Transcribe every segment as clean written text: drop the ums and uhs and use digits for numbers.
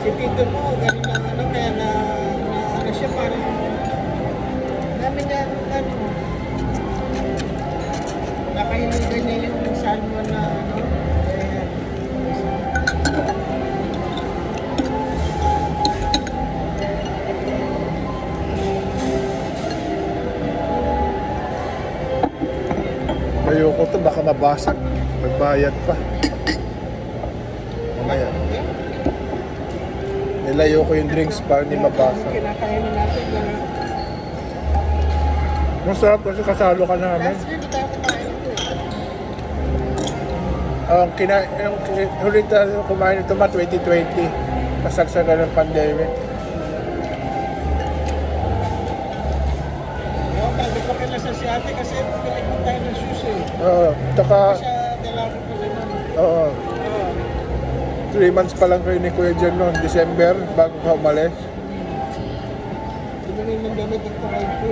Si Tito mo, ganun na ano, kaya na ano siya parang dami niya ano, nakahinugan niya yung salmon na ano, kaya Ayoko to, baka mabasag. Magbayad pa. Mamaya. Nilayo ko yung drinks para hindi mabasag. kinakain na natin gano'n. Masarap kasi kasalo ka namin. Last year, di tayo kumain ito eh. Yung huli tayo kumain ito 2020. Kasagsagan ng pandemic. Oo, bago pa kinasa si ate kasi pinikman tayo ng sushi. Oo. Taka, Siya dalawang pa rin nun. oo. 3 months pa lang kayo ni Kuya Jen noon. December, bago ka umalis. Hindi mo naman damit at pakain ko.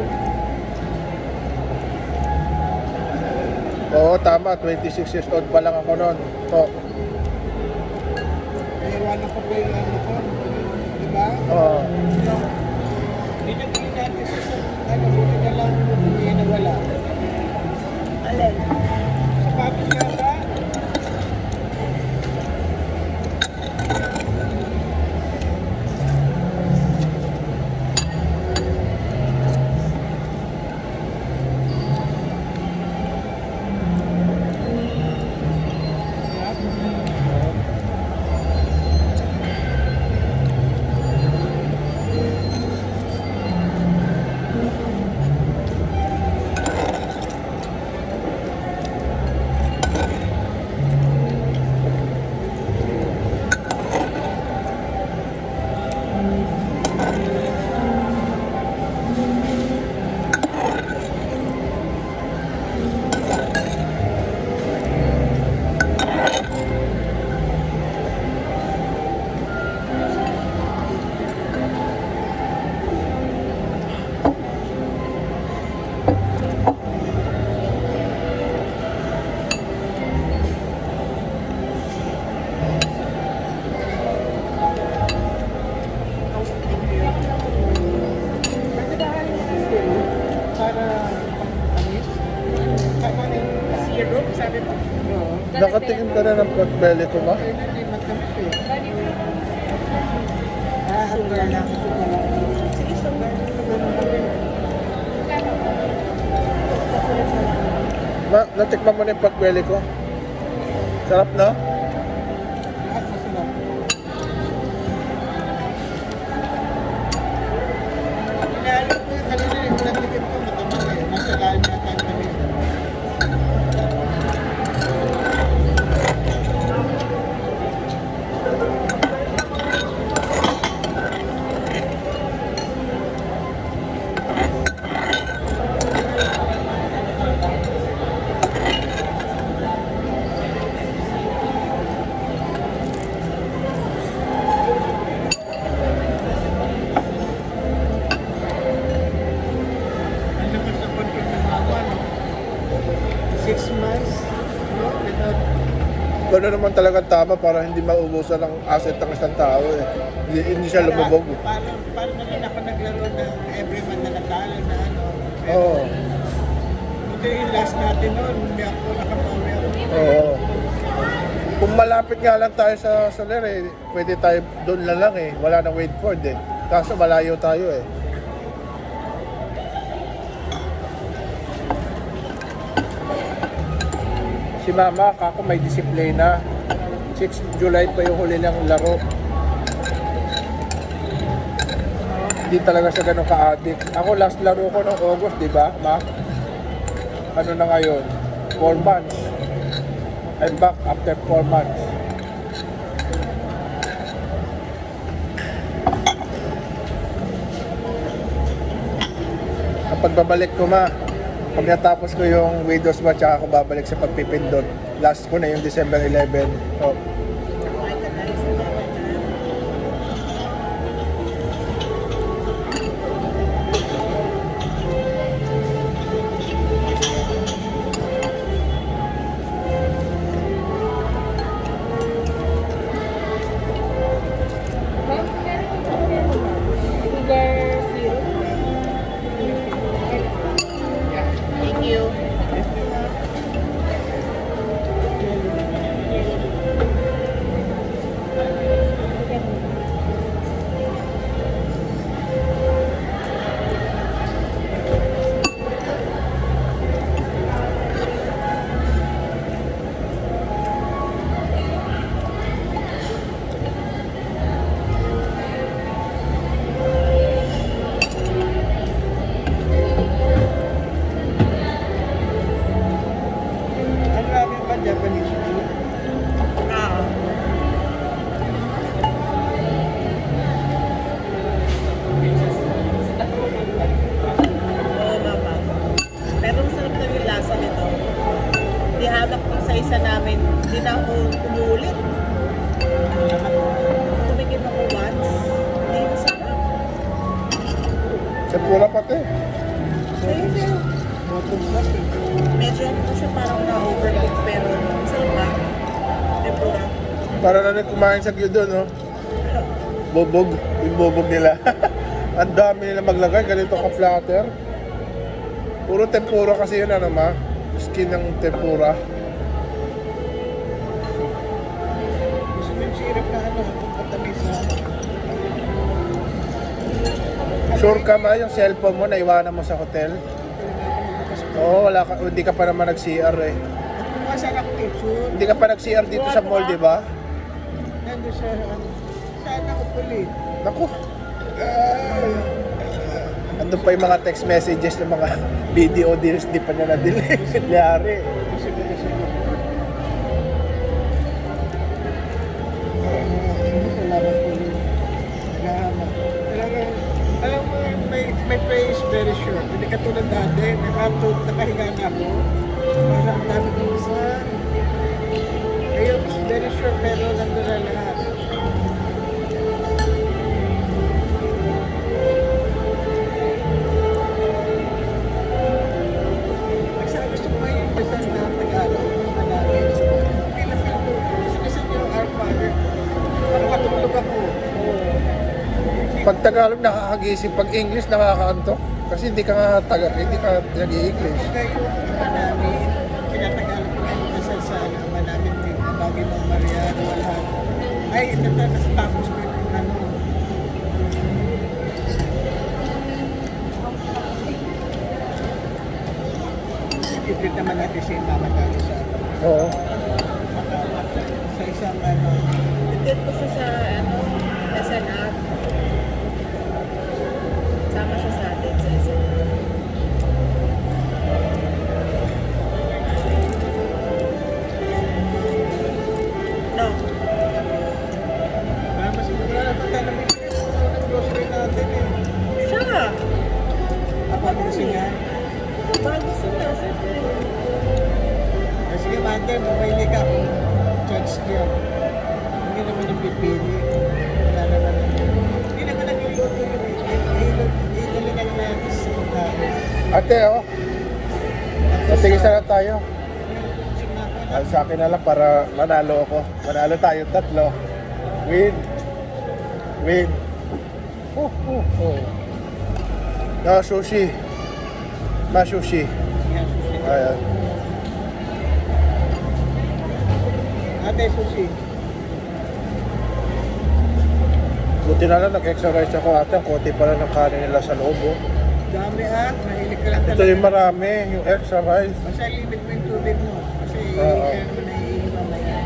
Oo, tama. 26 years old pa lang ako noon. Oo. Naiwanan ko pa yung ano ko. Diba? Oo. Dinagin natin sa ano, buti na lang hindi nawala. Alin? Sapatos nga ba? Nakatingin ka na ng pork belly ko, ma? Ma, natikman mo na yung pork belly ko? Sarap na? Gano'n naman talaga tama para hindi maubusan ng asset ng isang tao eh. Hindi siya lumubog. Parang naman ako naglaro ng every month na natalo na ano. Oo. Ito yung last natin noon, hindi ako nakapawi ako. Oo. Kung malapit nga lang tayo sa Soler eh, pwede tayo doon na lang eh. Wala nang Waitford eh. Kaso malayo tayo eh. Si Mama, kako may disiplina. 6 July pa yung huli ng laro. Hindi talaga siya ganun ka-addict. Ako last laro ko noong August, di ba, Ma? Ano na ngayon? 4 months. I'm back after 4 months. Kapag babalik ko, Ma, pag natapos ko yung Widow's Watch, tsaka ako babalik sa pagpipindot. Last ko na yung December 11. So, Hindi na ako umulit. Tumingin ako once. Hindi masarap. Tempura pati. Sa'yo, sa'yo. Medyo ano siya parang na-overcook pero masarap ba? Tempura. Para na rin kumain sa gyudon, no? Bobog. Yung bobog nila. Ang dami nila maglagay. Ganito ka platter. Puro tempura kasi yun, ano ma? Skin ng tempura. Gusto mo yung syrup na ano, patamis na. Sure ka ma, yung cellphone mo naiwanan mo sa hotel? Oo, wala ka, hindi ka pa naman nag-CR eh. Masarap picture. Hindi ka pa nag-CR dito sa mall, di ba? Nandun sa ano. Saan ako puli? Naku. Andun pa yung mga text messages ng mga video deals, di pa niya na-delete. Nangyari. Gusto ko kasi salamat puli. Nagahamak. Alam mo, may place very sure. Hindi ka tulad dati. Nakahiga na ako. Parang ang dami kong isa. Ngayon, very sure pero nandun na lahat. Gusto ko yung basta na Tagalog. Managin. Feel ko. Gusto yung our father. Parang matulog ako. Pag Tagalog nakakagising, pag English nakakaantok. Kasi hindi ka nga hindi ka nag-i-English. Kaya yung ama namin, kinatagalog ko ngayon kasal sa ama namin, bagay ng Maria, wala. Ay, ito na, tapos mo yung ano. Ibig naman natin si Mama Dali sa Oo. sa isang ano. Nandun po siya sa ano, SNR. Sama siya sa atin sa SNR. No. Para mas wala na pagkalamig ng grocery natin eh. Siya! Ako din siya. Bago sila, siyempre. Sige, Mother, mabili ka kung judge niya. Hindi naman yung pipili. Wala naman. Hindi naman nagluluto yun. Ilalingan natin sa pagkain. Ate, oh. Matigisa na tayo. Sinako na. Sa akin na lang para manalo ako. Manalo tayo tatlo. Win. Win. Oh. No, sushi. Ma-sushi. Yan, sushi. Ayan. Ate, sushi. Buti na lang nag-exercise ako ate. Ang konti pa lang ng kanin nila sa loob. Oh. Dami mahilig ka lang Ito yung marami, yung exercise. Basta limit mo yung tubig mo. Kasi Oo. kaya mo naiinom mamaya.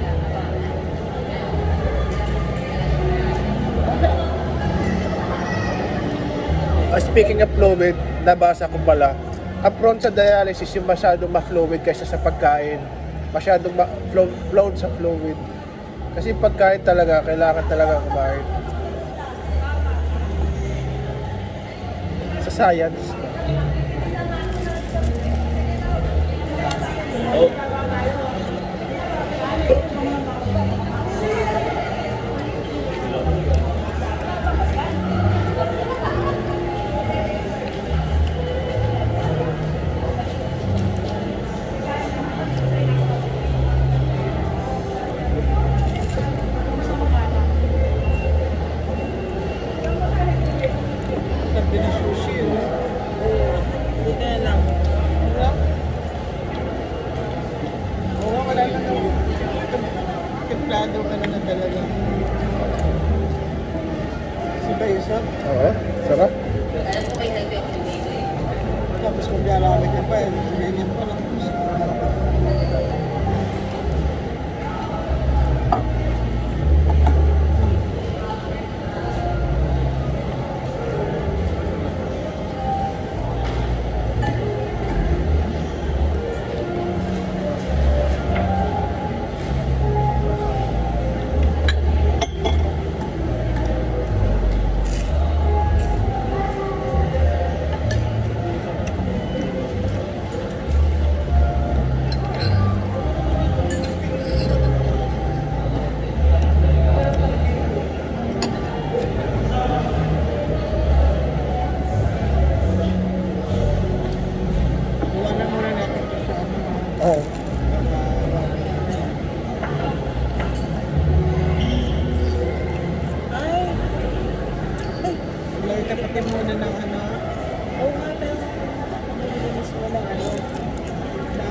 Speaking of fluid, nabasa ko pala, ang prone sa dialysis yung masyadong ma-fluid kaysa sa pagkain. Masyadong flown sa fluid. Kasi pagkain talaga, kailangan talaga kumain. Sa science. Sabi ng sushi. Buti na lang. Oo, wala lang naman. Templado ka na na talaga. Si Baysap. Oo, sarap. Tapos kung galamit ka pa, ganyan pa lang. Pati muna ng ano. Oo nga, pero nilinis mo lang ano.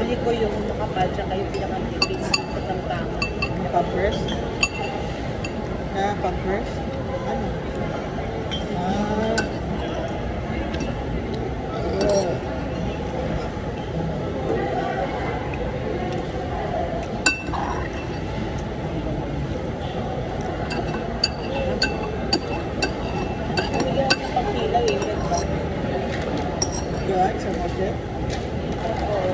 Bili ko yung makapal, tsaka yung pinakatipid sa tangtanga. Pampers? Na pampers? Ano?